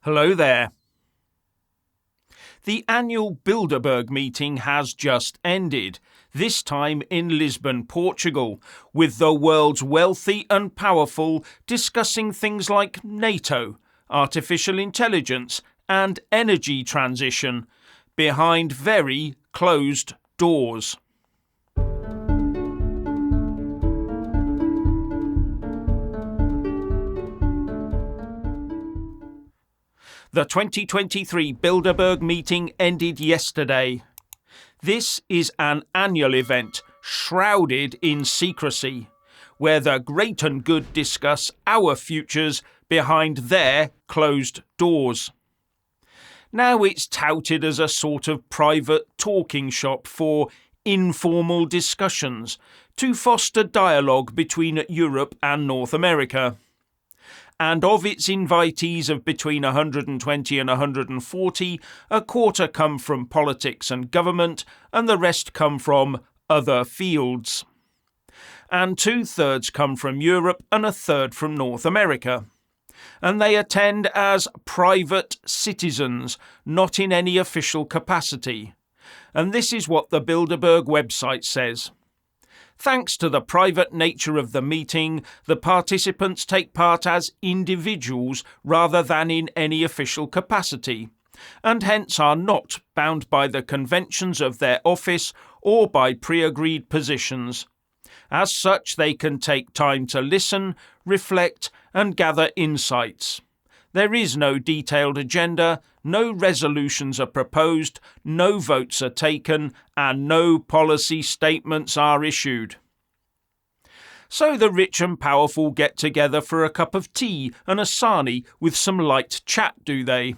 Hello there. The annual Bilderberg meeting has just ended, this time in Lisbon, Portugal, with the world's wealthy and powerful discussing things like NATO, artificial intelligence and energy transition, behind very closed doors. The 2023 Bilderberg meeting ended yesterday. This is an annual event shrouded in secrecy, where the great and good discuss our futures behind their closed doors. Now it's touted as a sort of private talking shop for informal discussions to foster dialogue between Europe and North America. And of its invitees of between 120 and 140, a quarter come from politics and government, and the rest come from other fields. And 2/3 come from Europe and a third from North America. And they attend as private citizens, not in any official capacity. And this is what the Bilderberg website says. Thanks to the private nature of the meeting, the participants take part as individuals rather than in any official capacity, and hence are not bound by the conventions of their office or by pre-agreed positions. As such, they can take time to listen, reflect, and gather insights. There is no detailed agenda, no resolutions are proposed, no votes are taken, and no policy statements are issued. So the rich and powerful get together for a cup of tea and a sarnie with some light chat, do they?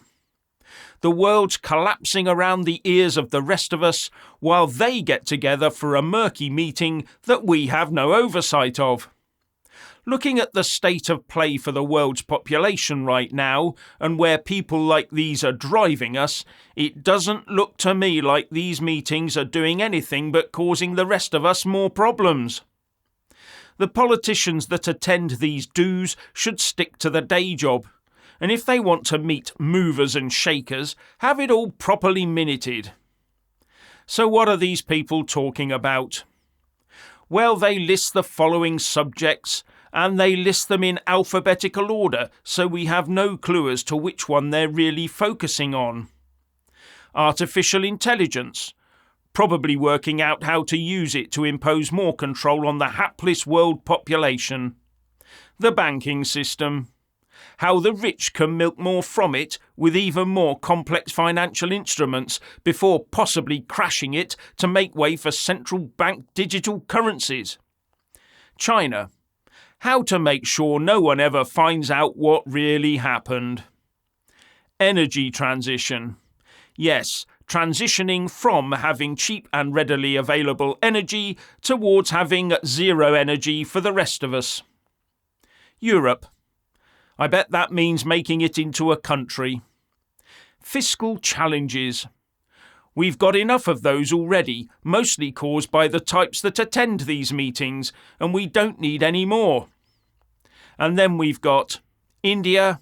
The world's collapsing around the ears of the rest of us, while they get together for a murky meeting that we have no oversight of. Looking at the state of play for the world's population right now, and where people like these are driving us, it doesn't look to me like these meetings are doing anything but causing the rest of us more problems. The politicians that attend these do's should stick to the day job, and if they want to meet movers and shakers, have it all properly minuted. So what are these people talking about? Well, they list the following subjects, and they list them in alphabetical order, so we have no clue as to which one they're really focusing on. Artificial intelligence, probably working out how to use it to impose more control on the hapless world population. The banking system, how the rich can milk more from it with even more complex financial instruments before possibly crashing it to make way for central bank digital currencies. China, how to make sure no one ever finds out what really happened. Energy transition. Yes, transitioning from having cheap and readily available energy towards having zero energy for the rest of us. Europe. I bet that means making it into a country. Fiscal challenges. We've got enough of those already, mostly caused by the types that attend these meetings, and we don't need any more. And then we've got India,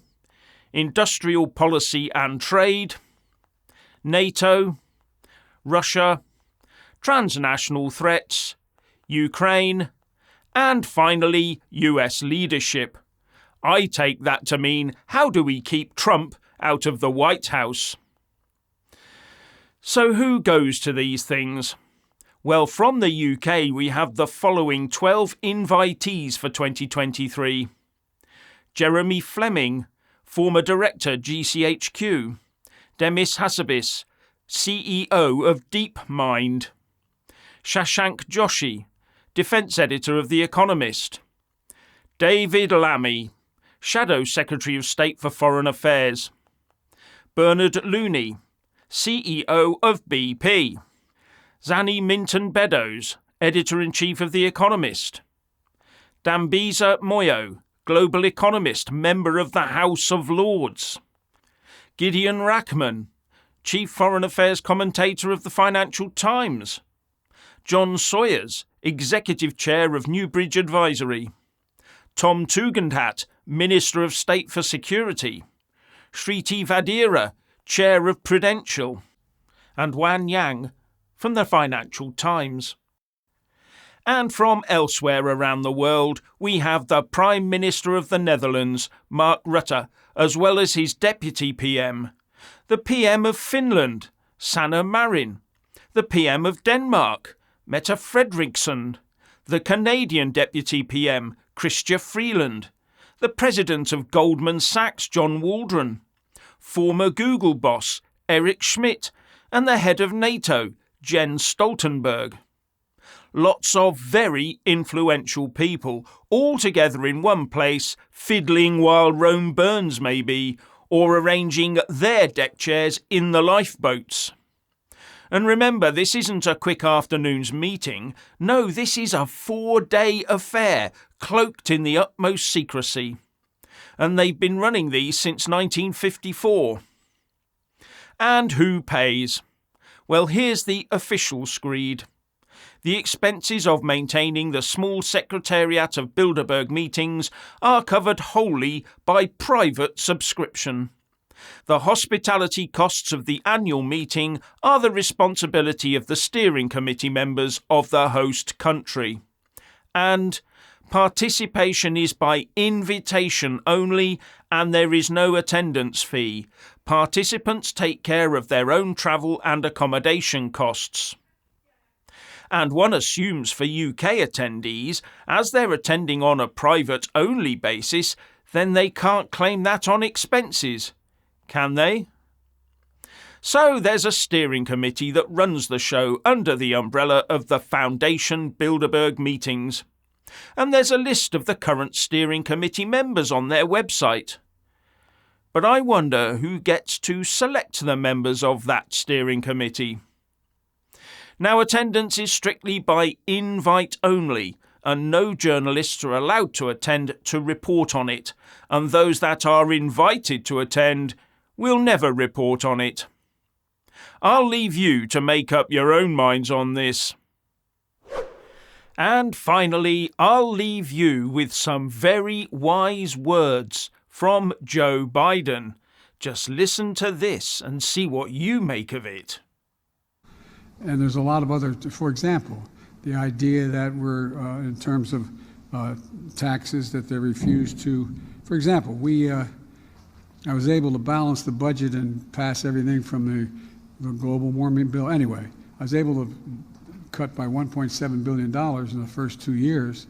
industrial policy and trade, NATO, Russia, transnational threats, Ukraine, and finally US leadership. I take that to mean, how do we keep Trump out of the White House? So who goes to these things? Well, from the UK we have the following 12 invitees for 2023. Jeremy Fleming, former director GCHQ. Demis Hassabis, CEO of DeepMind. Shashank Joshi, defence editor of The Economist. David Lammy, Shadow Secretary of State for Foreign Affairs. Bernard Looney, CEO of BP. Zanny Minton-Beddoes, Editor-in-Chief of The Economist. Dambisa Moyo, Global Economist, Member of the House of Lords. Gideon Rachman, Chief Foreign Affairs Commentator of the Financial Times. John Sawyers, Executive Chair of Newbridge Advisory. Tom Tugendhat, Minister of State for Security. Shriti Vadera, Chair of Prudential, and Wan Yang from the Financial Times. And from elsewhere around the world, we have the Prime Minister of the Netherlands, Mark Rutte, as well as his Deputy PM, the PM of Finland, Sanna Marin, the PM of Denmark, Mette Frederiksen, the Canadian Deputy PM, Chrystia Freeland, the President of Goldman Sachs, John Waldron, former Google boss, Eric Schmidt, and the head of NATO, Jens Stoltenberg. Lots of very influential people, all together in one place, fiddling while Rome burns maybe, or arranging their deck chairs in the lifeboats. And remember, this isn't a quick afternoon's meeting. No, this is a 4-day affair, cloaked in the utmost secrecy. And they've been running these since 1954. And who pays? Well, here's the official screed. The expenses of maintaining the small secretariat of Bilderberg meetings are covered wholly by private subscription. The hospitality costs of the annual meeting are the responsibility of the steering committee members of the host country. And participation is by invitation only, and there is no attendance fee. Participants take care of their own travel and accommodation costs. And one assumes for UK attendees, as they're attending on a private-only basis, then they can't claim that on expenses. Can they? So there's a steering committee that runs the show under the umbrella of the Foundation Bilderberg meetings. And there's a list of the current steering committee members on their website. But I wonder who gets to select the members of that steering committee. Now, attendance is strictly by invite only, and no journalists are allowed to attend to report on it, and those that are invited to attend will never report on it. I'll leave you to make up your own minds on this. And finally, I'll leave you with some very wise words from Joe Biden. Just listen to this and see what you make of it. And there's a lot of other, for example, the idea that we're, in terms of taxes, that they refuse to, for example, I was able to balance the budget and pass everything from the global warming bill. Anyway, I was able to cut by $1.7 billion in the first 2 years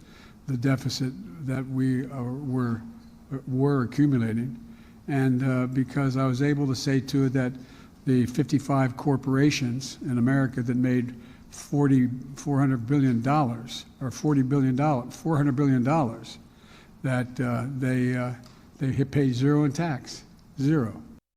the deficit that we were accumulating. And because I was able to say to it that the 55 corporations in America that made $400 billion, or $400 billion, that they pay zero in tax, zero.